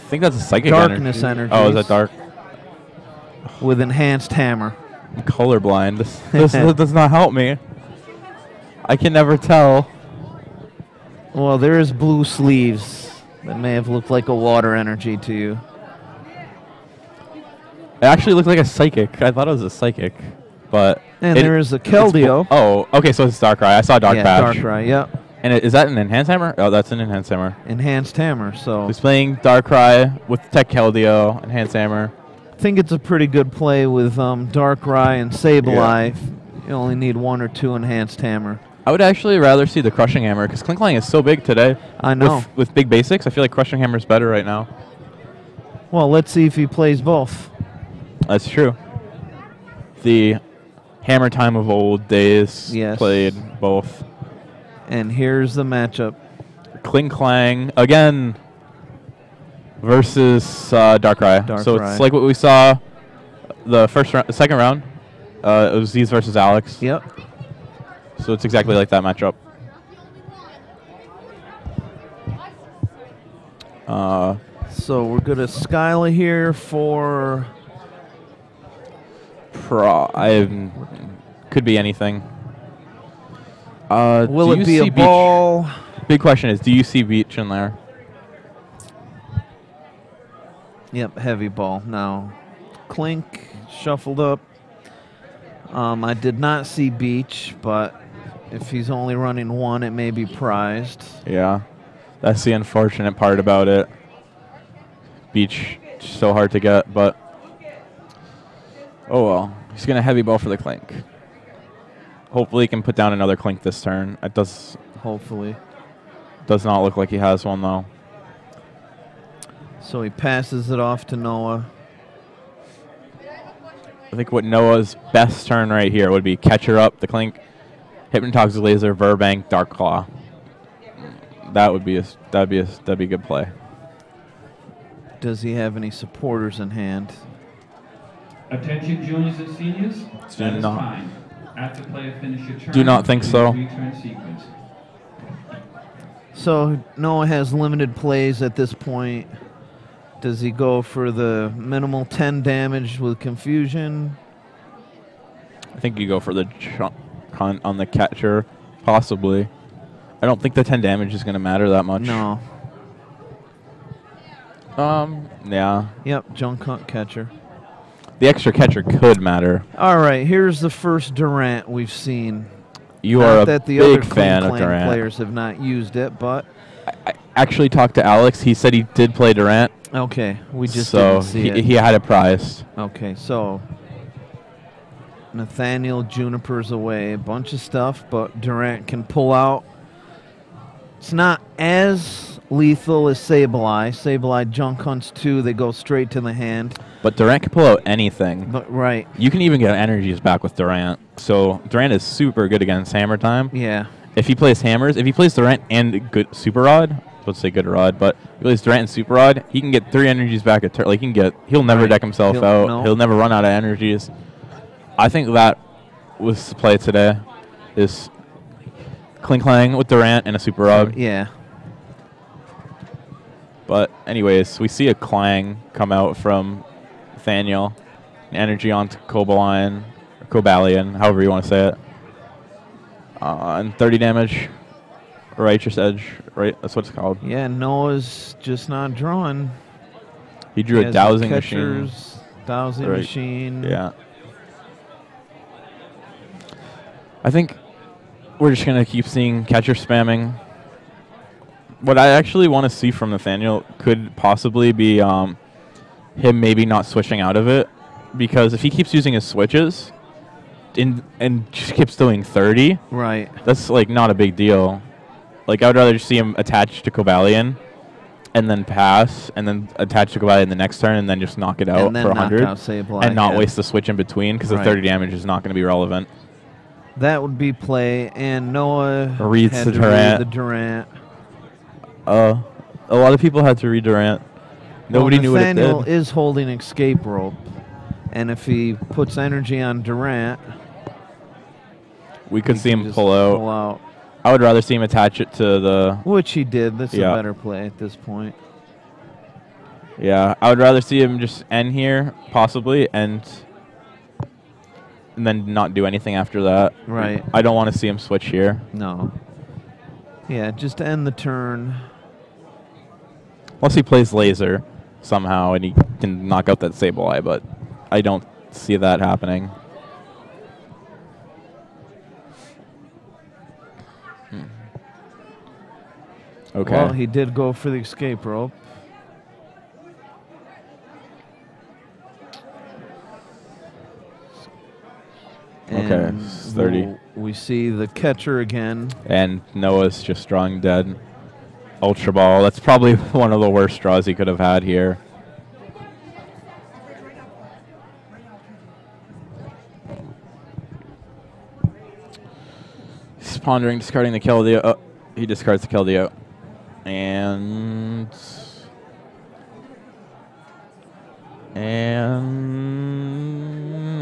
think that's a psychic Darkness energy. Oh, is that dark? With enhanced hammer. I'm colorblind. This does not help me. I can never tell. Well, there is blue sleeves that may have looked like a water energy to you. It actually looked like a psychic. I thought it was a psychic, but And there is a Keldeo. Oh, okay, so it's Darkrai. I saw Dark Patch. Darkrai, yep. And is that an enhanced hammer? Oh, that's an enhanced hammer. Enhanced hammer, so He's playing Darkrai with Tech Keldeo, enhanced hammer. I think it's a pretty good play with Darkrai and Sableye. You only need 1 or 2 enhanced hammer. I would actually rather see the Crushing Hammer because Klinklang is so big today. I know. With big basics, I feel like Crushing Hammer is better right now. Well, let's see if he plays both. That's true. The Hammer Time of old days played both. And here's the matchup. Klinklang again versus Darkrai. So it's like what we saw the second round. It was Z's versus Alex. Yep. So it's exactly like that matchup. So we're going to Skyla here for... could be anything. Will it be a ball? Big question is, do you see Beach in there? Yep, heavy ball. Now, Klink shuffled up. I did not see Beach, but if he's only running 1, it may be prized. Yeah, that's the unfortunate part about it. Beach, so hard to get, but oh well. He's going to heavy ball for the Klink. Hopefully he can put down another Klink this turn. It does. Hopefully. Does not look like he has one, though. So he passes it off to Noah. I think what Noah's best turn right here would be Catcher Up, the Klink, Hypnotoxic Laser, Burbank, Dark Claw. That'd be a good play. Does he have any supporters in hand? Attention, juniors and seniors. That is time. After player finish your turn. Do not think so. Return sequence. So Noah has limited plays at this point. Does he go for the minimal 10 damage with confusion? I think you go for the chunk on the catcher, possibly. I don't think the 10 damage is going to matter that much. No. Yeah. Yep, junk hunt catcher. The extra catcher could matter. All right, here's the first Durant we've seen. You not are a that the big other fan of Clan Durant. Players have not used it, but I actually talked to Alex. He said he did play Durant. Okay, we just so didn't see it. He had it prized. Okay, so Nathaniel Juniper's away, a bunch of stuff, but Durant can pull out. It's not as lethal as Sableye. Sableye junk hunts 2, they go straight to the hand. But Durant can pull out anything. But right. You can even get energies back with Durant. So Durant is super good against Hammer Time. Yeah. If he plays Hammers, if he plays Durant and good Super Rod, let's say good Rod, but if he plays Durant and Super Rod, he can get 3 energies back a turn. Like he'll never deck himself out. No. He'll never run out of energies. I think that was the play today. Is Klinklang with Durant and a Super Rod. Yeah. But anyways, we see a Clang come out from Nathaniel. Energy onto Cobalion, or Cobalion, however you want to say it. And 30 damage. Righteous Edge, right? That's what it's called. Yeah, Noah's just not drawing. He drew a Dowsing Machine. Dowsing Machine. Yeah. I think we're just going to keep seeing catcher spamming. What I actually want to see from Nathaniel could possibly be him maybe not switching out of it. Because if he keeps using his switches and just keeps doing 30, right, that's like not a big deal. Like, I would rather just see him attach to Cobalion and then pass and then attach to Cobalion the next turn and then just knock it out for 100 and not waste the switch in between because the 30 damage is not going to be relevant. That would be play, and Noah reads had the to Durant. read the Durant. A lot of people had to read Durant. Nobody knew what it did. Nathaniel is holding escape rope, and if he puts energy on Durant, we could see him pull out. I would rather see him attach it to the... Which he did. That's a better play at this point. Yeah, I would rather see him just end here, possibly, and then not do anything after that. Right. I don't want to see him switch here. No. Yeah, just end the turn. Unless he plays laser somehow and he can knock out that Sableye, but I don't see that happening. Okay. Well, he did go for the escape rope. Okay, And 30. We see the catcher again. And Noah's just drawing dead. Ultra Ball. That's probably one of the worst draws he could have had here. He's pondering discarding the Keldeo. Oh, he discards the Keldeo. And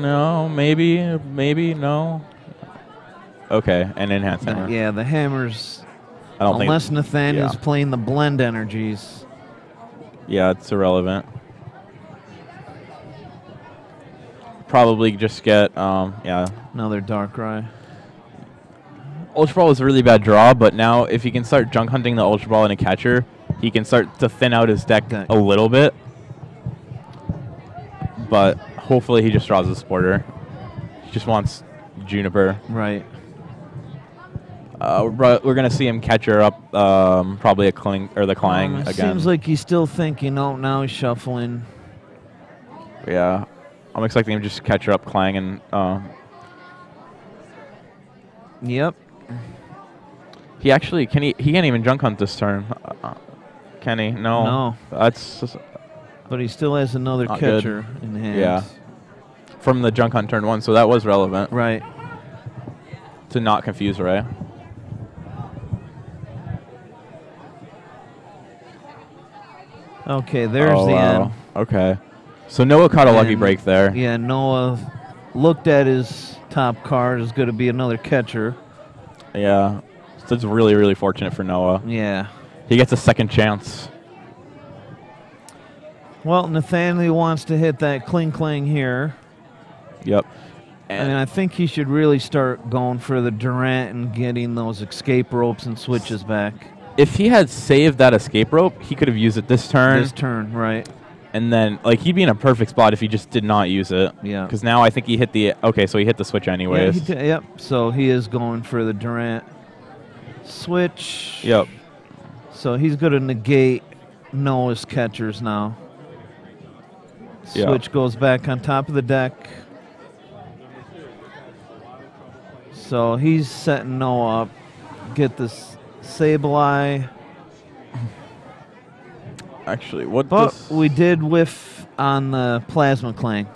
no, maybe no. Okay, and enhance hammer. Yeah, the hammers. I don't Unless think. Nathaniel's Yeah. playing the blend energies. Yeah, it's irrelevant. Probably just get yeah. Another Darkrai. Ultra Ball was a really bad draw, but now if he can start junk hunting the Ultra Ball in a catcher, he can start to thin out his deck a little bit. But hopefully he just draws a Sporter. He just wants Juniper. Right. We're going to see him catcher up probably a Kling or the Clang again. Seems like he's still thinking, oh, now he's shuffling. Yeah. I'm expecting him to just catcher up Clang and Yep. he actually he can't even junk hunt this turn. Can he? No. No. That's just, But he still has another Not good. catcher in hand. yeah. From the junk hunt turn 1, so that was relevant Right. to not confuse Ray. Okay, there's the end. Okay. So Noah caught a lucky And, break there. Yeah, Noah looked at his top card. Is going to be another catcher. Yeah. So it's really, really fortunate for Noah. Yeah. He gets a second chance. Well, Nathaniel wants to hit that Kling Kling here. Yep. And I think he should really start going for the Durant and getting those escape ropes and switches back. If he had saved that escape rope, he could have used it this turn. This turn, right. And then, like, he'd be in a perfect spot if he just did not use it. Yeah. Because now I think he hit the... Okay, so he hit the switch Yeah, anyways. yep, so he is going for the Durant switch. Yep. So he's going to negate Noah's catchers now. Yeah. Switch goes back on top of the deck. So he's setting Noah up. Get this Sableye. Actually, what But this... we did whiff on the Plasma Clang.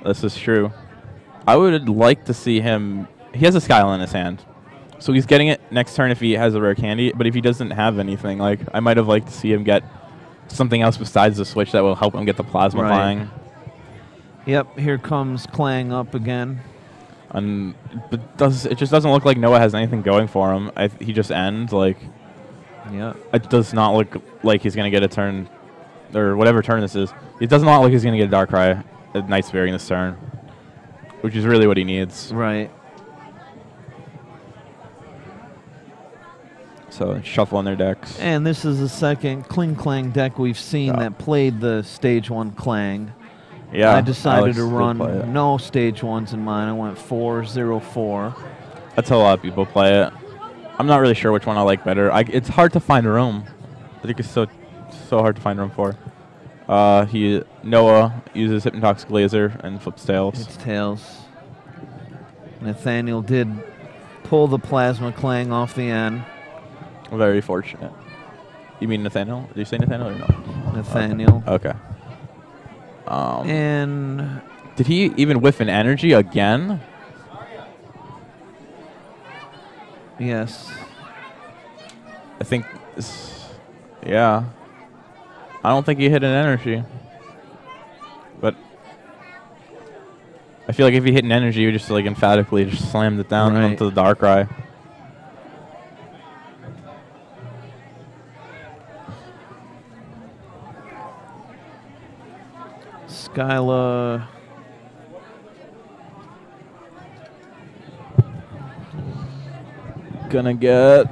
This is true. I would like to see him... He has a Skyline in his hand. So he's getting it next turn if he has a rare candy. But if he doesn't have anything, like, I might have liked to see him get something else besides the switch that will help him get the Plasma Right. flying. Yep, here comes Clang up again. But it just doesn't look like Noah has anything going for him. He just ends, like... Yep. It does not look like he's going to get a turn, or whatever turn this is. It does not look like he's going to get a Darkrai, a Nice Fairy in this turn, which is really what he needs. Right. So shuffle on their decks. And this is the second Kling Klang deck we've seen Yeah. that played the Stage 1 Clang. Yeah, I decided Alex to did run play it. no Stage 1s in mine. I went 4-0-4. That's how a lot of people play it. I'm not really sure which one I like better. It's hard to find room. I think it's so hard to find room for. Noah uses Hypnotoxic Laser and flips tails. It's tails. Nathaniel did pull the Plasma Clang off the end. Very fortunate. You mean Nathaniel? Did you say Nathaniel or no? Nathaniel. Okay. And Did he even whiff an energy again? yes. I think, yeah. I don't think he hit an energy. But I feel like if he hit an energy, he just like emphatically just slammed it down Right. onto the Darkrai. Skyla. Gonna get.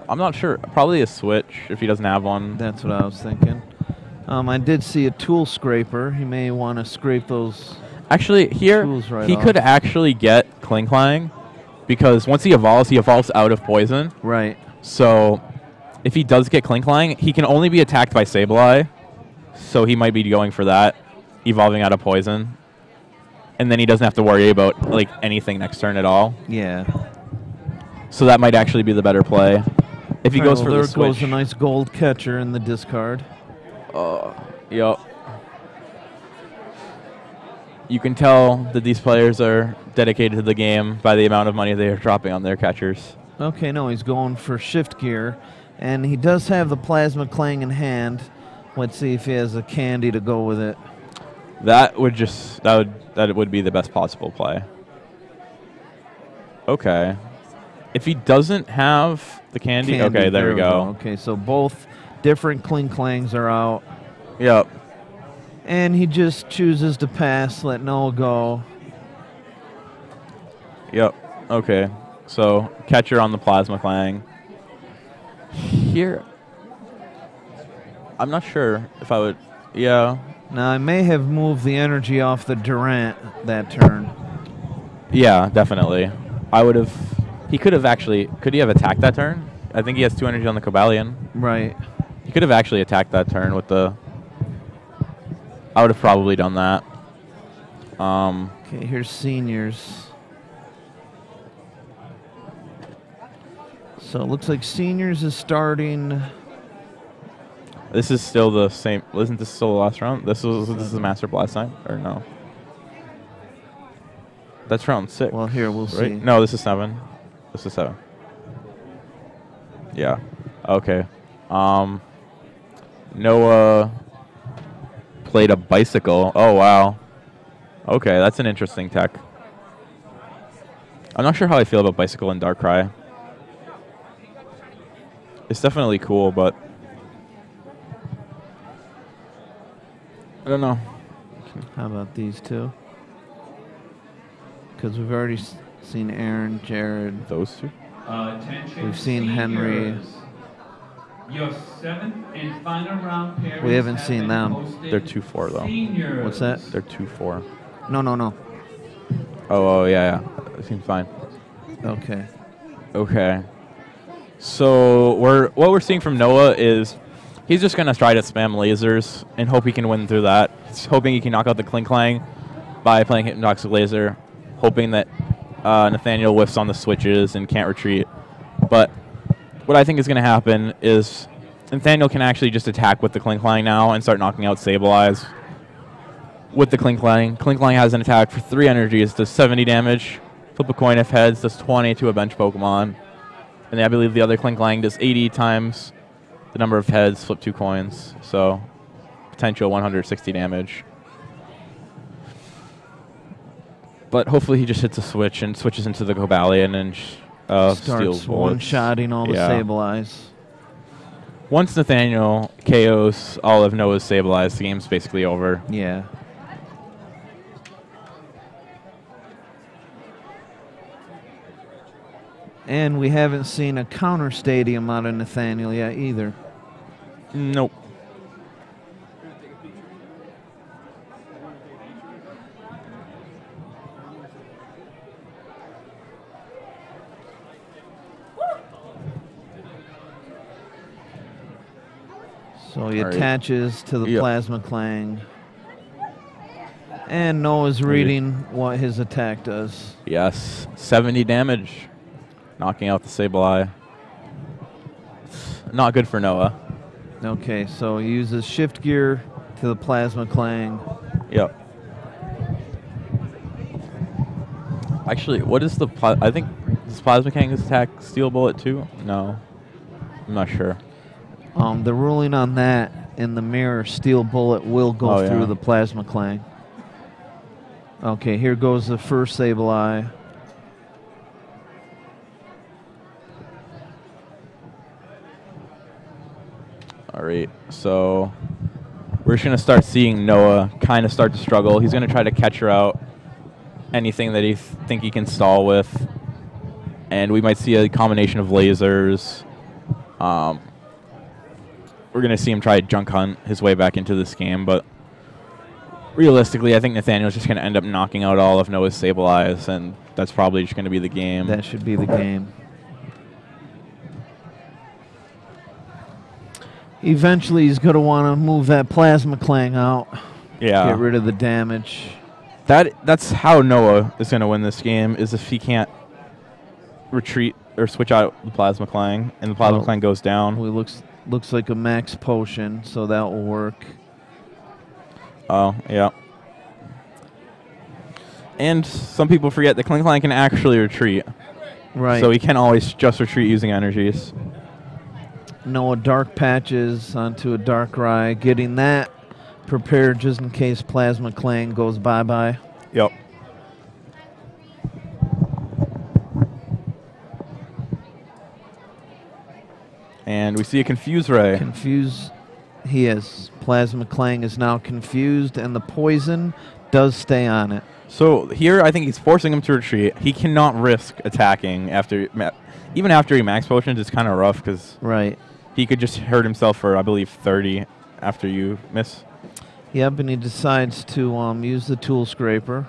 I'm not sure. Probably a switch if he doesn't have one. That's what I was thinking. I did see a tool scraper. He may want to scrape those. Actually, here Tools right he off. could actually get Klinklang because once he evolves out of poison. Right. So if he does get Klinklang, he can only be attacked by Sableye. So he might be going for that, evolving out of poison. And then he doesn't have to worry about like anything next turn at all. Yeah. So that might actually be the better play. If he All right, goes well, for there the switch. goes a nice gold catcher in the discard. Yep. You can tell that these players are dedicated to the game by the amount of money they are dropping on their catchers. Okay, no, he's going for shift gear, and he does have the Plasma Clang in hand. Let's see if he has a candy to go with it. That would be the best possible play. Okay. If he doesn't have the candy, okay, there we go. Okay, so both different Klinklangs are out. Yep. And he just chooses to pass, let Noah go. Yep. Okay. So catcher on the Plasma Clang. Here, I'm not sure if I would. Yeah. Now, I may have moved the energy off the Durant that turn. Yeah, definitely. I would have. He could have actually. Could he have attacked that turn? I think he has 2 energy on the Cobalion. Right. He could have actually attacked that turn with the. I would have probably done that. Okay, here's seniors. So it looks like seniors is starting. This is still the same. Isn't this still the last round? This is the Master Blast time, or no? That's round 6. Well, here we'll right? see. No, this is 7. This is 7. Yeah. Okay. Noah played a bicycle. Oh wow. Okay, that's an interesting tech. I'm not sure how I feel about bicycle and Darkrai. It's definitely cool, but I don't know. How about these two? Because we've already seen Aaron, Jared. Those two? Attention, We've seen Henry. seniors. Your 7th and final round pairings We haven't have seen been them. posted. They're 2-4 though. Seniors. What's that? They're 2-4. No. Oh yeah. It seems fine. Okay. Okay. So what we're seeing from Noah is he's just gonna try to spam lasers and hope he can win through that. He's hoping he can knock out the Klinklang by playing Hypnotoxic Laser, hoping that Nathaniel whiffs on the switches and can't retreat. But what I think is gonna happen is Nathaniel can actually just attack with the Klinklang now and start knocking out Sableyes with the Klinklang. Klinklang has an attack for 3 energies, does 70 damage. Flip a coin if heads, does 20 to a bench Pokemon. And I believe the other Klinklang does 80 times the number of heads, flip 2 coins. So potential 160 damage. But hopefully he just hits a switch and switches into the Cobalion and steals Starts bullets. one-shotting all the Yeah. Sableyes. Once Nathaniel KOs all of Noah's Sableyes, the game's basically over. Yeah. And we haven't seen a counter stadium out of Nathaniel yet either. Nope. So he All right. attaches to the Yep. Plasma Clang. And Noah's reading what his attack does. Yes. 70 damage. Knocking out the Sableye. Not good for Noah. Okay, so he uses shift gear to the Plasma Clang. Yep. Actually, what is the... I think... Does Plasma Kang's attack Steel Bullet too? No. I'm not sure. The ruling on that in the mirror, Steel Bullet will go Oh, through yeah. the Plasma Clang. Okay, here goes the first Sableye. All right. So... we're just going to start seeing Noah kind of start to struggle. He's going to try to catch her out, anything that he think he can stall with. And we might see a combination of lasers. We're going to see him try to junk hunt his way back into this game, but realistically, I think Nathaniel's just going to end up knocking out all of Noah's Sableyes, and that's probably just going to be the game. That should be the game. Eventually, he's going to want to move that Plasma Clang out. Yeah. Get rid of the damage. That's how Noah is going to win this game, is if he can't retreat or switch out the Plasma Clang, and the Plasma Clang goes down. Well, looks like a max potion, so that will work. Oh, yeah. And some people forget that Kling Clang can actually retreat. Right. So he can always just retreat using energies. Noah Dark Patches onto a Darkrai, getting that prepared just in case Plasma Clang goes bye-bye. Yep. And we see a Confuse Ray. He is. Plasma Clang is now confused, and the poison does stay on it. So here, I think he's forcing him to retreat. He cannot risk attacking after, even after he max potions. It's kind of rough because he could just hurt himself for, I believe, 30 after you miss. Yep, and he decides to use the Tool Scraper.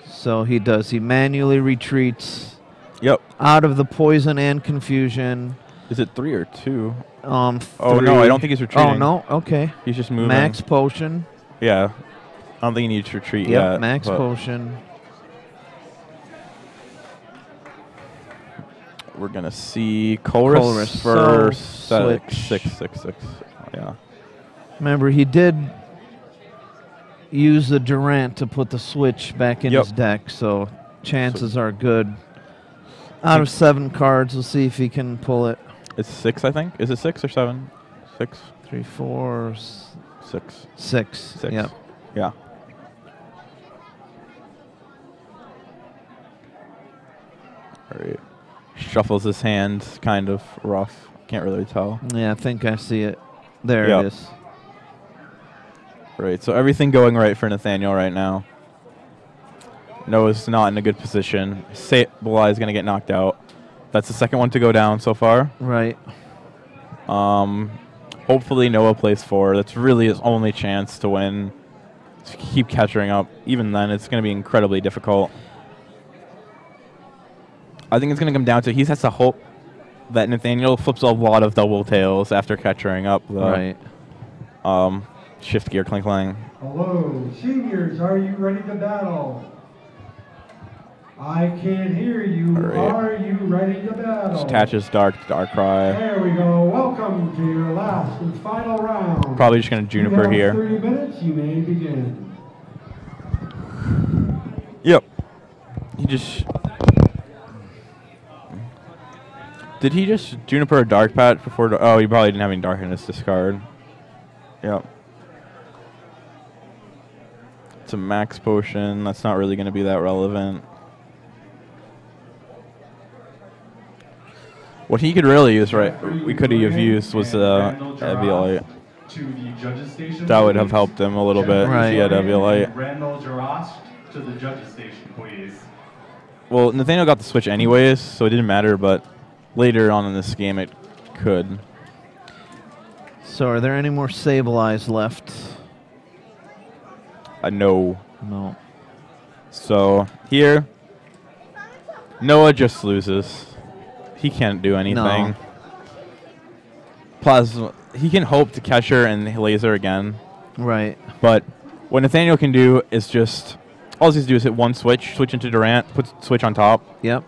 So he does. He manually retreats. Yep. Out of the poison and confusion. Is it 3 or 2? 3. Oh, no, I don't think he's retreating. Oh, no? Okay. He's just moving. Max potion. Yeah. I don't think he needs to retreat yet. Yep, max potion. We're going to see Colress for so 6. Oh, yeah. Remember, he did use the Durant to put the switch back in his deck, so chances are good. Out of 7 cards, we'll see if he can pull it. It's 6, I think. Is it 6 or 7? 6. 3, 4, 6. 6. Yep. Yeah. All right. Shuffles his hand, kind of rough. Can't really tell. Yeah, I think I see it. There it is. Right. So everything going right for Nathaniel right now. Noah's not in a good position. Sableye is going to get knocked out. That's the second one to go down so far. Right. Hopefully Noah plays 4. That's really his only chance to win. To keep catching up. Even then, it's going to be incredibly difficult. I think it's going to come down to he has to hope that Nathaniel flips a lot of double tails after catching up. Right. Shift gear, Kling Clang. Hello, seniors, are you ready to battle? I can't hear you. Right. Are you ready to battle? Just attaches Darkrai. There we go. Welcome to your last and final round. Probably just going to Juniper here. 30 minutes, you may begin. Yep. He just... Did he just Juniper a Dark Patch before... Oh, he probably didn't have any Dark in his discard. Yep. It's a max potion. That's not really going to be that relevant. What he could really use, we could have used was Eviolite. That would have helped him a little bit if he had Eviolite. Randall Jarost to the judges station, please. Well, Nathaniel got the switch anyways, so it didn't matter, but later on in this game it could. So are there any more Sableyes left? No. No. So here, Noah just loses. He can't do anything. No. Plasma, he can hope to catch her and laser again. Right. But what Nathaniel can do is just, all he has to do is hit one switch into Durant, put switch on top. Yep.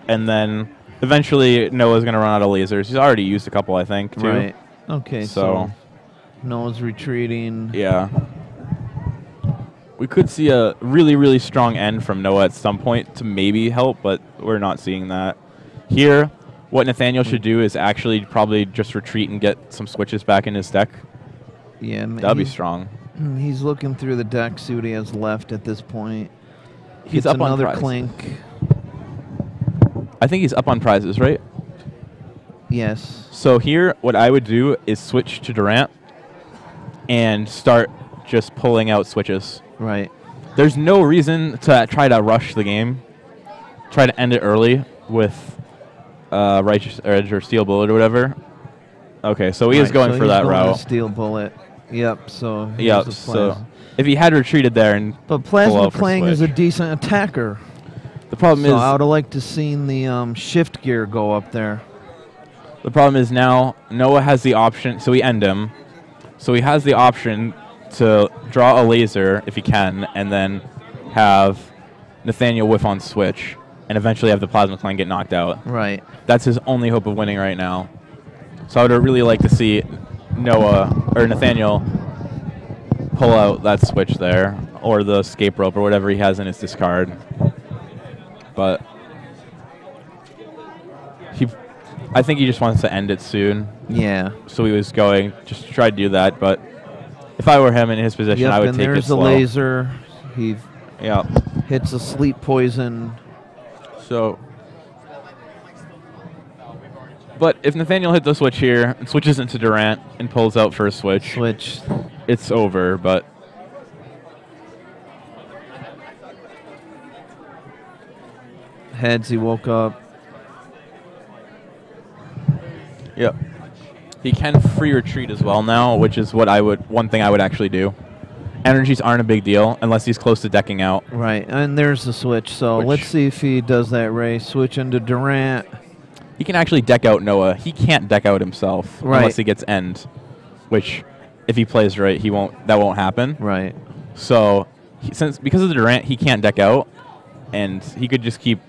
And then eventually Noah's going to run out of lasers. He's already used a couple, I think, too. Right. Okay, so Noah's retreating. Yeah. We could see a really, really strong end from Noah at some point to maybe help, but we're not seeing that. Here, what Nathaniel should do is actually probably just retreat and get some switches back in his deck. Yeah, that'd be strong. He's looking through the deck, see what he has left at this point. He's up another on Clink. I think he's up on prizes, right? Yes. So here, what I would do is switch to Durant and start just pulling out switches. Right. There's no reason to try to rush the game, try to end it early with Righteous Edge or Steel Bullet or whatever. Okay, so he is going for that route. Steel Bullet. Yep. So. Yeah. So if he had retreated there and but Plasma Clang is a decent attacker. The problem is I would have liked to seen the shift gear go up there. The problem is now Noah has the option, so we end him. So he has the option to draw a laser if he can, and then have Nathaniel whiff on switch, and eventually have the Plasma Clang get knocked out. Right. That's his only hope of winning right now. So I would really like to see Noah or Nathaniel pull out that switch there, or the escape rope, or whatever he has in his discard. But I think he just wants to end it soon. Yeah. So he was going just to try to do that. But if I were him in his position, I would take it slow. There's a laser. He yeah hits a sleep poison. So, but if Nathaniel hit the switch here and switches into Durant and pulls out for a switch, it's over. But heads, he woke up. Yep. He can free retreat as well now, which is what one thing I would actually do. Energies aren't a big deal unless he's close to decking out. Right, and there's the switch. So let's see if he does that, Ray. Switch into Durant. He can actually deck out Noah. He can't deck out himself unless he gets end, which if he plays right, that won't happen. Right. So because of the Durant, he can't deck out, and he could just keep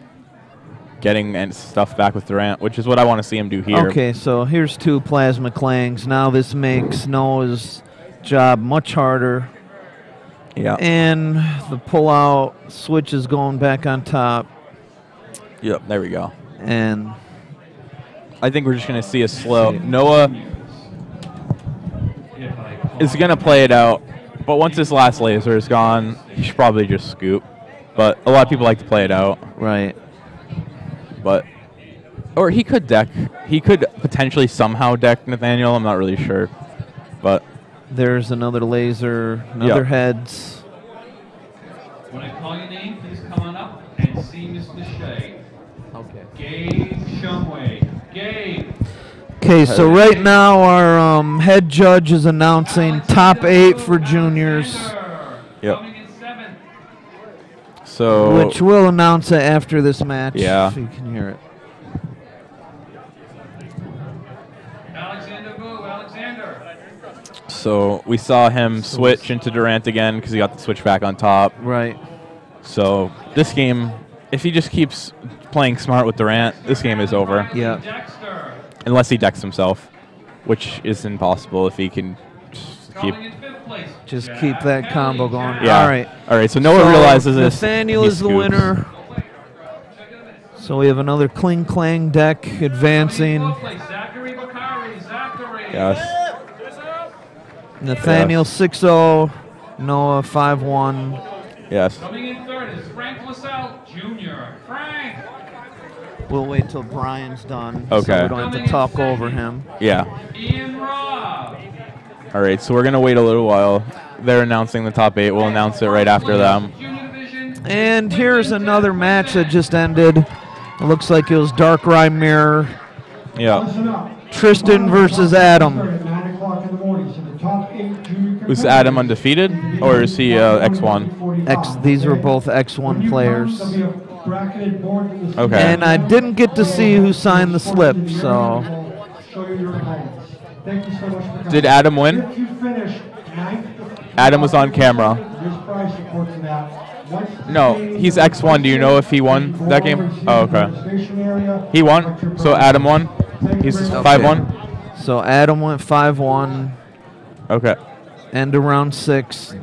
getting stuff back with Durant, which is what I want to see him do here. Okay, so here's 2 Plasma Clangs. Now this makes Noah's job much harder. Yeah. And the pull-out switch is going back on top. Yep, there we go. And I think we're just going to see a slow. Noah is going to play it out, but once this last laser is gone, he should probably just scoop. But a lot of people like to play it out. Right. But, or he could deck. He could potentially somehow deck Nathaniel. I'm not really sure. But there's another laser, another heads. When I call your name, please come on up and see Mr. Shea. Okay. Gabe Shumway. Gabe. Okay, so right now our head judge is announcing top 8 for juniors. Yep. So which we'll announce it after this match. Yeah. If you can hear it. Alexander. So we saw him switch into Durant again because he got the switch back on top. Right. So this game, if he just keeps playing smart with Durant, this game is over. Yeah. Unless he decks himself, which is impossible if he can just keep that combo going. Yeah. All right. All right. So Noah realizes this. Nathaniel is the winner. So we have another Kling Clang deck advancing. Yes. Nathaniel 6-0. Noah 5-1. Yes. Coming in third is Frank LaSalle Jr. Frank. We'll wait till Brian's done. Okay. So we don't have to talk over him. Yeah. Ian Robb. All right, so we're going to wait a little while. They're announcing the top 8. We'll announce it right after them. And here's another match that just ended. It looks like it was Darkrai Mirror. Yeah. Tristan versus Adam. Was Adam undefeated, or is he X1? These were both X1 players. Okay. And I didn't get to see who signed the slip, so. Did Adam win? Adam was on camera. No, he's X1. Do you know if he won that game? Oh, okay. He won? So Adam won? He's 5-1? So Adam went 5-1. Okay. End of round 6.